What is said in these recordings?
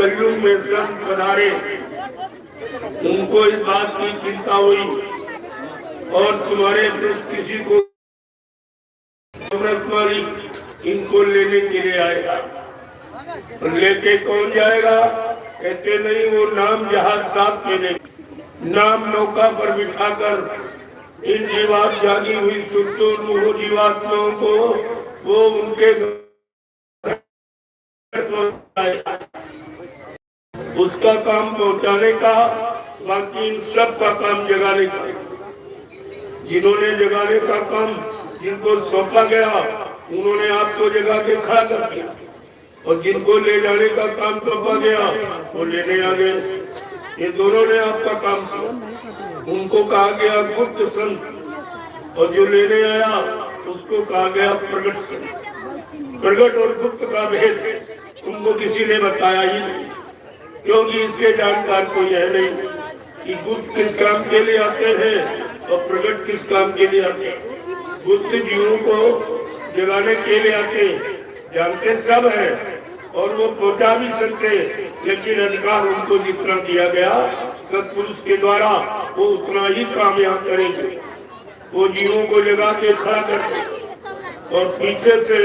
कलयुग में संत पधारे, उनको इस बात की चिंता हुई और तुम्हारे किसी को इनको लेने के लिए आएगा। लेके कौन जाएगा? कहते नहीं, वो नाम जहाज साथ में ले, नाम नौका पर बिठाकर इन जीवात जागी हुई सुरतों रूह जीवात्माओं को वो उनके उसका काम पहुंचाने का, बाकी इन सब का काम जगाने का। जिन्होंने जगाने का काम जिनको सौंपा गया उन्होंने आपको जगा के खड़ा कर दिया, और जिनको ले जाने का काम सौंपा गया वो लेने आ गए। ये दोनों ने आपका काम किया। उनको कहा गया गुप्त संत, और जो लेने आया उसको कहा गया प्रगट संत। प्रगट और गुप्त का भेद तुमको किसी ने बताया ही नहीं, क्योंकि इसके जानकार कोई है नहीं कि गुप्त किस काम के लिए आते हैं और प्रगट किस काम के लिए आते हैं। गुप्त जीवों को जगाने के लिए आते, जानते सब है और वो पहुंचा भी सकते, लेकिन अधिकार उनको जितना दिया गया सत्पुरुष के द्वारा वो उतना ही काम यहाँ करेंगे। वो जीवों को जगा के खड़ा करते, और पीछे से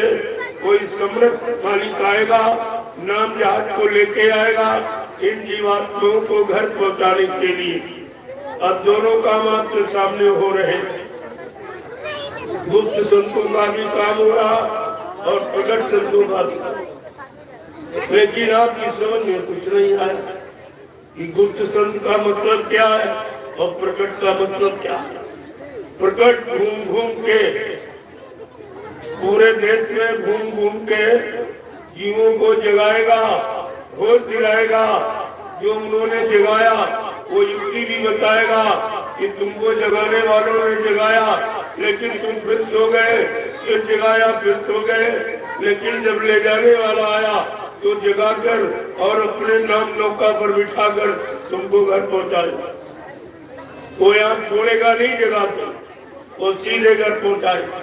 कोई समृद्ध मालिक आएगा, नाम जहाज को लेके आएगा इन जीवात्माओं को घर पहुंचाने के लिए। अब दोनों काम आपके सामने हो रहे हैं। गुप्त संतों का भी काम हो रहा और प्रगट संतों का भी। लेकिन आपकी समझ में कुछ नहीं आया कि गुप्त संत का मतलब क्या है और प्रकट का मतलब क्या है। प्रकट घूम घूम के पूरे देश में घूम घूम के जीवों को जगाएगा, होश दिलाएगा। जो उन्होंने जगाया वो युक्ति भी बताएगा कि तुमको जगाने वालों ने जगाया, लेकिन तुम फिर सो गए, फिर जगाया फिर सो गए। लेकिन जब ले जाने वाला आया तो जगाकर और अपने नाम नौका पर बिठाकर तुमको घर पहुंचाएगा। वो यहाँ छोड़ेगा नहीं जगाते, वो सीधे घर पहुंचाएगा।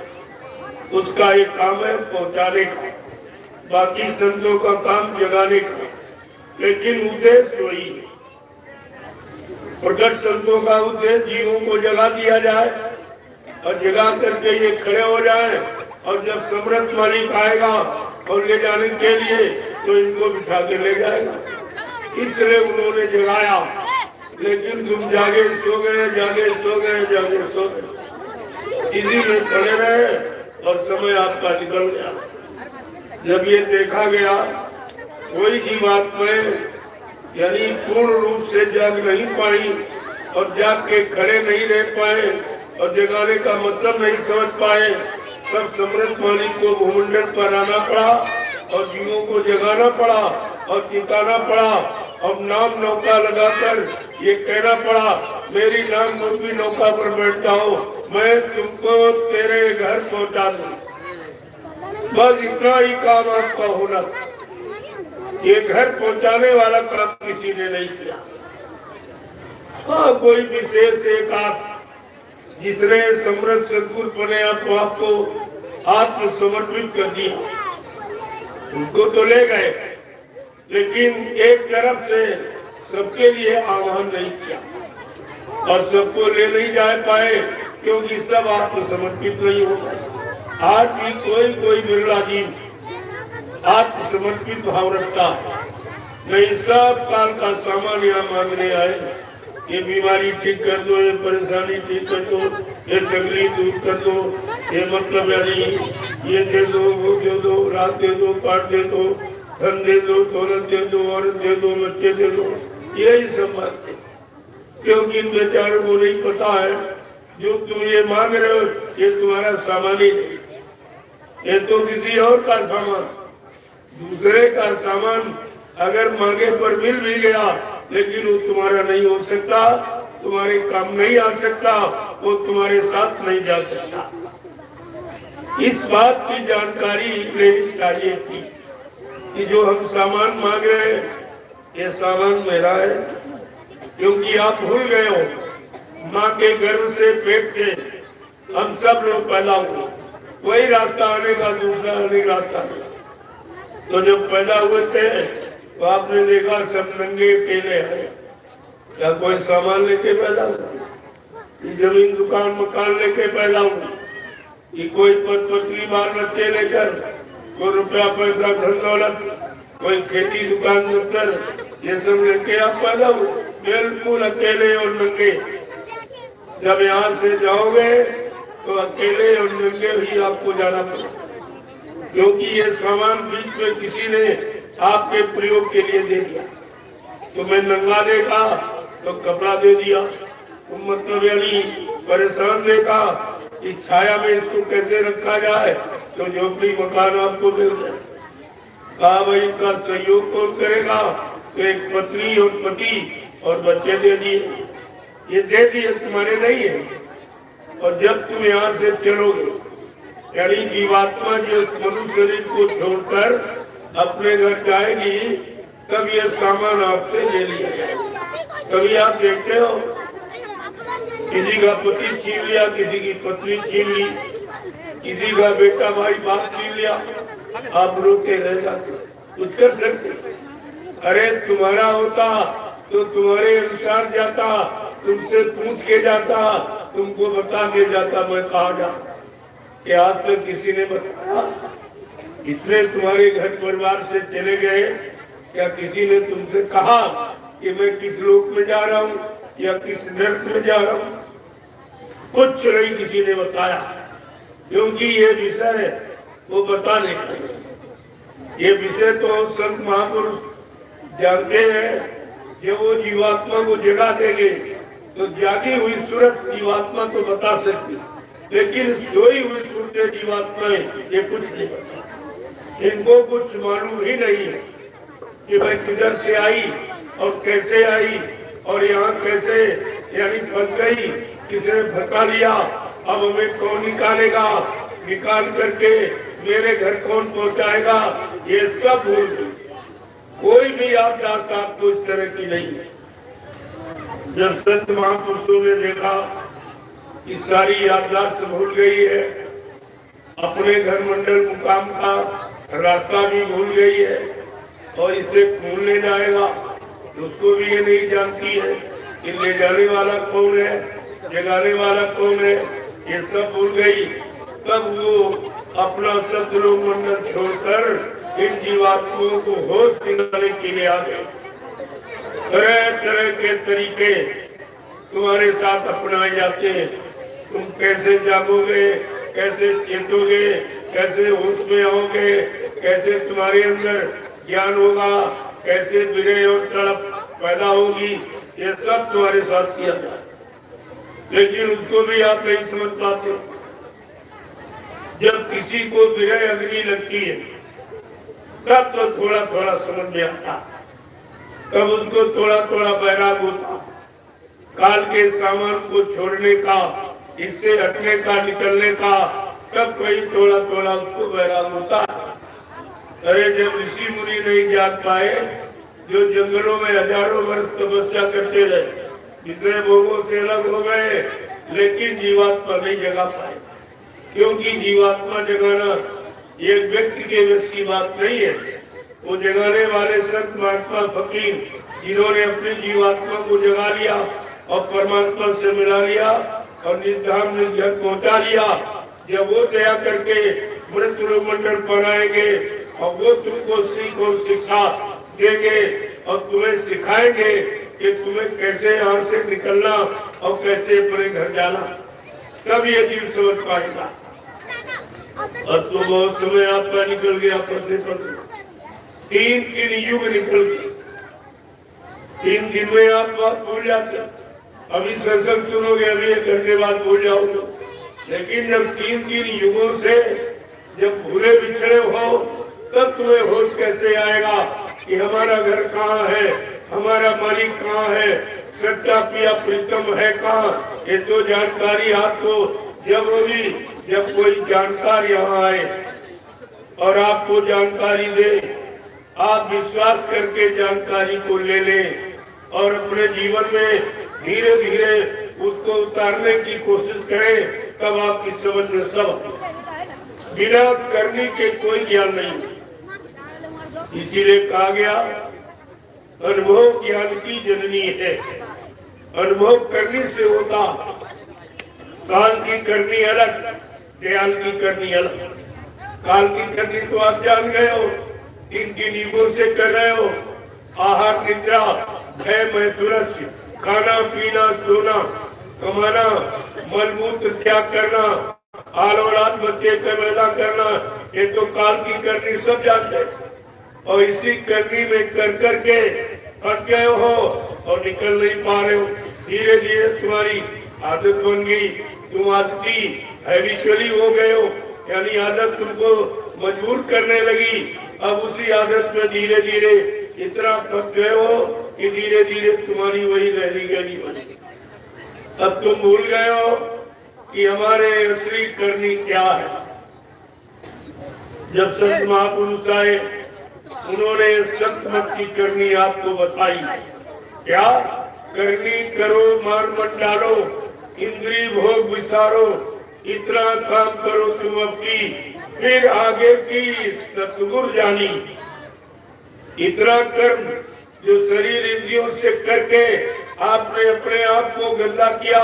उसका एक काम है पहुंचाने का, बाकी संतों का काम जगाने का, लेकिन उद्देश्य वही है। प्रकट संतों का उद्देश्य जीवों को जगा दिया जाए और जगा करके ये खड़े हो जाए, और जब समृद्ध मालिक आएगा और ले जाने के लिए तो इनको बिठा के ले जाएगा। इसलिए उन्होंने जगाया, लेकिन तुम जागे सो गए, जागे सो गए, जागे सो गए, इसी में पड़े रहे और समय आपका निकल गया। जब ये देखा गया कोई जीवात्माएं यानी पूर्ण रूप से जाग नहीं पाई और जाग के खड़े नहीं रह पाए और जगाने का मतलब नहीं समझ पाए, तब समृद्ध मालिक को भूमंडल पर आना पड़ा और जीवों को जगाना पड़ा और जिताना पड़ा। और नाम नौका लगाकर ये कहना पड़ा, मेरी नाम रूपी नौका पर बैठ जाओ, मैं तुमको तेरे घर पहुंचा दूं। बस इतना ही काम आपका होना था। ये घर पहुंचाने वाला काम किसी ने नहीं किया। हाँ, कोई विशेष एक आप जिसने समृद्ध सदगुरु बने आपको आत्मसमर्पित कर दिया, उसको तो ले गए, लेकिन एक तरफ से सबके लिए आह्वान नहीं किया और सबको ले नहीं जा पाए, क्योंकि सब आत्मसमर्पित नहीं हो गए। आज भी कोई बिरला जीव आत्मसमर्पित भाव रखता है नहीं। सब काल का सामान यहाँ मांगने आए, ये बीमारी ठीक कर दो, ये परेशानी ठीक कर दो, ये तकलीफ दूर कर दो, ये मतलब यानी ये दे दो, वो दे दो, रात दे दो, पाठ दे दो, धन दे दो, दौलत दे दो, औरत दे दो, बच्चे दे दो, यही सब मांगते। क्योंकि इन बेचारों को नहीं पता है जो तुम ये मांग रहे हो ये तुम्हारा सामान ही नहीं, ये तो किसी और का सामान, दूसरे का सामान अगर मांगे पर मिल भी गया लेकिन वो तुम्हारा नहीं हो सकता, तुम्हारे काम नहीं आ सकता, वो तुम्हारे साथ नहीं जा सकता। इस बात की जानकारी लेनी चाहिए थी कि जो हम सामान मांग रहे हैं ये सामान मेरा है, क्योंकि आप भूल गए हो माँ के गर्भ से पेट से हम सब लोग पैदा हुए, वही रास्ता आने का दूसरा नहीं रास्ता। तो जब पैदा हुए थे तो आपने देखा सब नंगे अकेले आए। क्या कोई सामान लेके पैदा हुआ, जमीन दुकान मकान लेके पैदा हुआ, कि कोई पद पत्री बाल बच्चे लेकर, कोई रुपया पैसा धन दौलत, कोई खेती दुकान दफ्तर, ये सब लेके आप पैदा हुए? बिल्कुल अकेले और नंगे। जब यहाँ से जाओगे तो अकेले और नंगे ही आपको जाना पड़ेगा, क्योंकि ये सामान बीच में किसी ने आपके प्रयोग के लिए दे दिया। तुम्हें नंगा देखा तो कपड़ा दे दिया, तुम मतलब यानी परेशान देखा कि छाया में इसको कैसे रखा जाए, तो झोपड़ी मकान आपको मिल जाए। कहा भाई का सहयोग कौन करेगा? तो एक पत्नी और पति और बच्चे दे दिए। ये दे दिए, तुम्हारे नहीं है। और जब तुम यहाँ से चलोगे, यानी जीवात्मा जो मनुष्य शरीर को छोड़कर अपने घर जाएगी, तब ये सामान आपसे ले लिया जाएगा। कभी आप देखते हो किसी का पति छीन लिया, किसी की पत्नी छीन ली, किसी का बेटा भाई बाप छीन लिया, आप रोते रह जाते, कुछ कर सकते? अरे तुम्हारा होता तो तुम्हारे अनुसार जाता, तुमसे पूछ के जाता, तुमको बता के जाता मैं कहाँ जाऊँ। क्या आज तक किसी ने बताया? इतने तुम्हारे घर परिवार से चले गए, क्या किसी ने तुमसे कहा कि मैं किस लोक में जा रहा हूँ या किस नर्क में जा रहा हूँ? कुछ नहीं किसी ने बताया, क्योंकि ये विषय वो बता नहीं पाए। ये विषय तो संत महापुरुष जानते हैं। जब वो जीवात्मा को जगा देंगे तो जागी हुई सूरत जीवात्मा तो बता सकती, लेकिन सोई हुई सूरत जीवात्माएं ये कुछ नहीं बता। इनको कुछ मालूम ही नहीं है कि भाई किधर से आई और कैसे आई और यहाँ कैसे यानी फंस गई, किसने फंसा लिया, अब हमें कौन निकालेगा, निकाल करके मेरे घर कौन पहुँचाएगा, ये सब भूल गई। कोई भी याददाश्त आपको इस तरह की नहीं है। जब संत महापुरुषों ने देखा कि सारी याददाश्त भूल गई है, अपने घर मंडल मुकाम का रास्ता भी भूल गई है और इसे कौन ले जाएगा, तो उसको भी ये नहीं जानती है कि ले जाने वाला कौन है, जगाने वाला कौन है, ये सब भूल गई। तब वो अपना सतलोक मंडल छोड़कर इन जीवात्माओं को होश दिलाने के लिए आ गए। तरह तरह के तरीके तुम्हारे साथ अपनाए जाते हैं। तुम कैसे जागोगे, कैसे चेतोगे, कैसे होश में आओगे, कैसे तुम्हारे अंदर ज्ञान होगा, कैसे विनय और तड़प पैदा होगी, ये सब तुम्हारे साथ किया जाए, लेकिन उसको भी आप नहीं समझ पाते। जब किसी को विनय अग्नि लगती है तब तो थोड़ा थोड़ा समझ में आता, तब उसको थोड़ा थोड़ा वैराग होता, काल के सामान को छोड़ने का, इससे हटने का, निकलने का, तब कहीं थोड़ा थोड़ा उसको वैराग होता। अरे जब ऋषि मुनि नहीं जाग पाए, जो जंगलों में हजारों वर्ष तपस्या करते रहे, विषय भोगों से अलग हो गए, लेकिन जीवात्मा नहीं जगा पाए, क्योंकि जीवात्मा जगाना ये व्यक्ति के वश की बात नहीं है। वो जगाने वाले संत महात्मा फकीर जिन्होंने अपनी जीवात्मा को जगा लिया और परमात्मा से मिला लिया और निधाम निर्जन पहुंचा लिया, जब वो दया करके मृत्यु मंडल पर आएंगे और वो तुमको सीख और शिक्षा देंगे और तुम्हें सिखाएंगे कि तुम्हें कैसे यहाँ से निकलना और कैसे अपने घर जाना, तब ये जीव समझ पाएगा। और तो बहुत समय आपका निकल गया, पसे 3 युग निकल गए, 3 दिन में आप बात भूल जाते। अभी सत्संग सुनोगे, अभी 1 घंटे बाद भूल जाओगे, लेकिन जब 3 युगों से जब भूले बिछड़े हो, तब तुम्हें होश कैसे आएगा कि हमारा घर कहाँ है, हमारा मालिक कहाँ है, सच्चा पिया प्रीतम है कहाँ। ये तो जानकारी आपको जब होगी जब कोई जानकार यहाँ आए और आपको जानकारी दे, आप विश्वास करके जानकारी को ले लें और अपने जीवन में धीरे धीरे उसको उतारने की कोशिश करें, तब आपकी समझ में सब। बिना करने के कोई ज्ञान नहीं। इसीलिए कहा गया अनुभव ज्ञान की जननी है। अनुभव करने से होता, काल की करनी अलग, दयाल की करनी अलग। काल की करनी तो आप जान गए हो, इनकी नींबों से कर रहे हो। आहार निद्रा भय मैथुरस्य, खाना पीना सोना कमाना, मलमूत्र त्याग करना, आल औलाद बच्चे का पैदा करना, ये तो काल की करनी सब जानते हैं। और इसी करनी में कर करके फंस गए हो और निकल नहीं पा रहे हो। धीरे धीरे तुम्हारी आदत बन गई, तुम आदती हैबिचुअली हो गए हो, यानी आदत तुमको मजबूर करने लगी। अब उसी आदत में धीरे धीरे इतना फंस गए हो कि धीरे धीरे तुम्हारी वही रहनी गली बनी। अब तुम भूल गए हो कि हमारे असली करनी क्या है। जब संत महापुरुष आए, उन्होंने संत मत की करनी आपको बताई। क्या करनी करो मान मत डालो, इंद्रिय भोग विसारो, इतना काम करो तुम अब की, फिर आगे की सतगुर जानी। इतना कर्म जो शरीर इंद्रियों से करके आपने अपने आप को गंदा किया,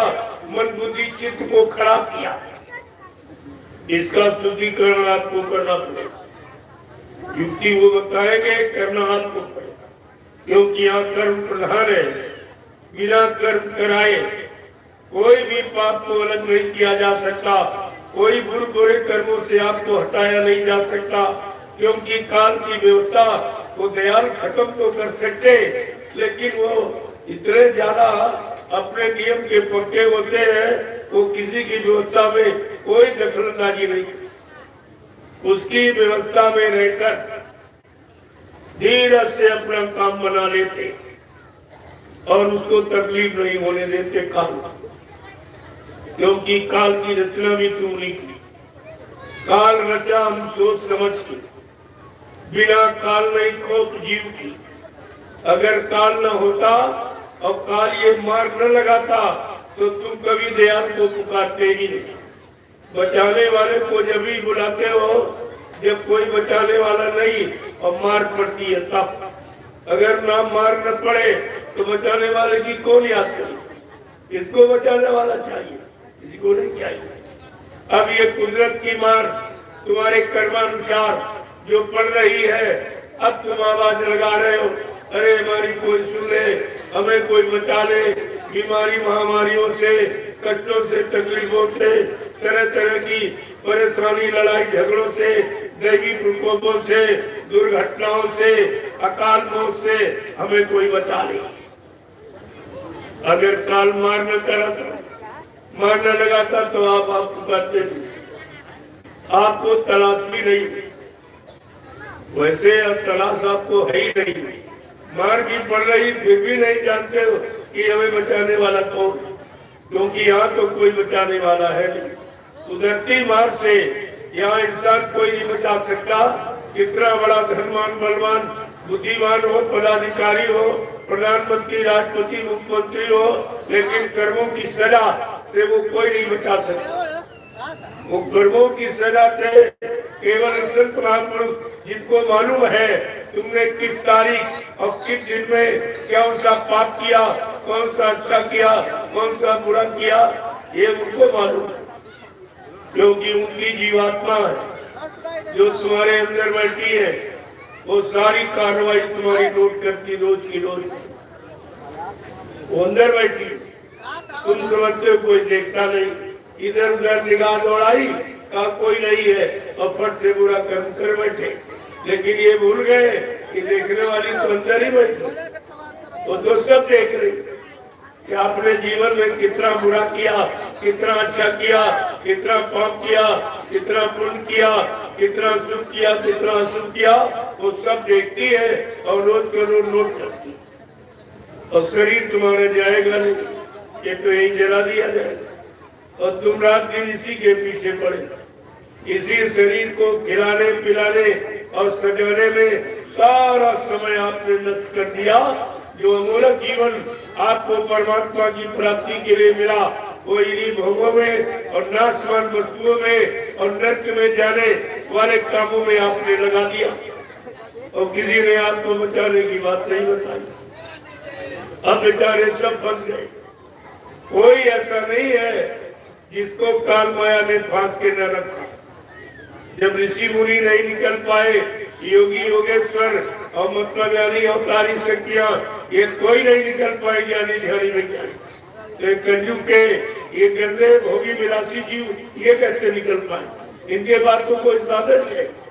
मन बुद्धि चित्त को खराब किया, इसका शुद्धिकरण आपको करना पड़ेगा। युक्ति वो बताएंगे, करना आपको पड़ेगा, क्योंकि यहाँ कर्म प्रधान है। बिना कर्म कराए कोई भी पाप को अलग नहीं किया जा सकता, कोई बुरे कर्मों से आपको हटाया नहीं जा सकता। क्योंकि काल की व्यवस्था वो दयाल खत्म तो कर सकते, लेकिन वो इतने ज्यादा अपने नियम के पक्के होते हैं, वो किसी की व्यवस्था में कोई दखलंदाजी नहीं, उसकी व्यवस्था में रहकर धीरे से अपना काम बना लेते और उसको तकलीफ नहीं होने देते काल। क्योंकि काल की रचना भी तुमने की, काल रचा हम सोच समझ के, बिना काल नहीं खोप जीव की। अगर काल न होता और काल ये मार न लगाता तो तुम कभी दयाल को पुकारते ही नहीं। बचाने वाले को जब भी बुलाते हो जब कोई बचाने वाला नहीं और मार पड़ती है तब। अगर ना मार न पड़े तो बचाने वाले की कौन याद करे? इसको बचाने वाला चाहिए, इसको नहीं चाहिए। अब ये कुदरत की मार तुम्हारे कर्मानुसार जो पड़ रही है, अब तुम आवाज लगा रहे हो, अरे हमारी कोई सुन ले, हमें कोई बचा ले बीमारी महामारियों से, कष्टों से, तकलीफों से, तरह तरह की परेशानी, लड़ाई झगड़ों से, दैवी प्रकोपों से, दुर्घटनाओं से, अकाल मौत से हमें कोई बचा ले। अगर काल मार न करा था, मार न लगाता तो आप करते थे, आपको तलाश भी नहीं। वैसे अब तलाश आपको है ही नहीं, मार भी पड़ रही फिर भी नहीं जानते हो कि हमें बचाने वाला कौन, क्योंकि यहाँ तो कोई बचाने वाला है नहीं। कुदरती मार से यहाँ इंसान कोई नहीं बचा सकता, कितना बड़ा धनवान बलवान बुद्धिमान हो, पदाधिकारी हो, प्रधानमंत्री राष्ट्रपति मुख्यमंत्री हो, लेकिन कर्मों की सजा से वो कोई नहीं बचा सकता। वो कर्मों की सजा से केवल संत महापुरुष, जिनको मालूम है तुमने किस तारीख और किस दिन में कौन सा पाप किया, कौन सा अच्छा किया, कौन सा बुरा किया, ये उनको मालूम है। क्योंकि उनकी जीवात्मा है जो तुम्हारे अंदर बैठी है, वो सारी कार्रवाई तुम्हारी नोट करती रोज की रोज। वो अंदर बैठी, तुम समझते हो कोई देखता नहीं, इधर उधर निगाह दौड़ाई का कोई नहीं है और फट से बुरा कर्म कर बैठे। लेकिन ये भूल गए कि देखने वाली तो अंदर ही बैठी, वो तो सब देख रही कि आपने जीवन में कितना बुरा किया, कितना अच्छा किया, कितना पाप किया, कितना पुण्य किया, कितना शुभ किया, कितना अशुभ किया, वो सब देखती है और रोज के रोज नोट करती है। और शरीर तुम्हारा जाएगा नहीं, ये तो यही जला दिया जाएगा और तुम रात दिन इसी के पीछे पड़े। इसी शरीर को खिलाने पिलाने और सजाने में सारा समय आपने नष्ट कर दिया। जो अमूलक जीवन आपको परमात्मा की प्राप्ति के लिए मिला, वो इन्हीं भोगों में और नाशवान वस्तुओं में और नरक में जाने वाले कामों में आपने लगा दिया और किसी ने आपको बचाने की बात नहीं बताई। अब बेचारे सब फंस गए। कोई ऐसा नहीं है जिसको काल माया ने फांस के न रखा। जब ऋषि मुनि नहीं निकल पाए, योगी योगेश्वर और मतलब यानी अवतारी शक्तियां, ये कोई नहीं निकल पाए ज्ञानी ध्यानी वैज्ञानिक। तो कलयुग के ये गंदे भोगी विलासी जीव ये कैसे निकल पाए? इनके बाद तो कोई साधन नहीं है।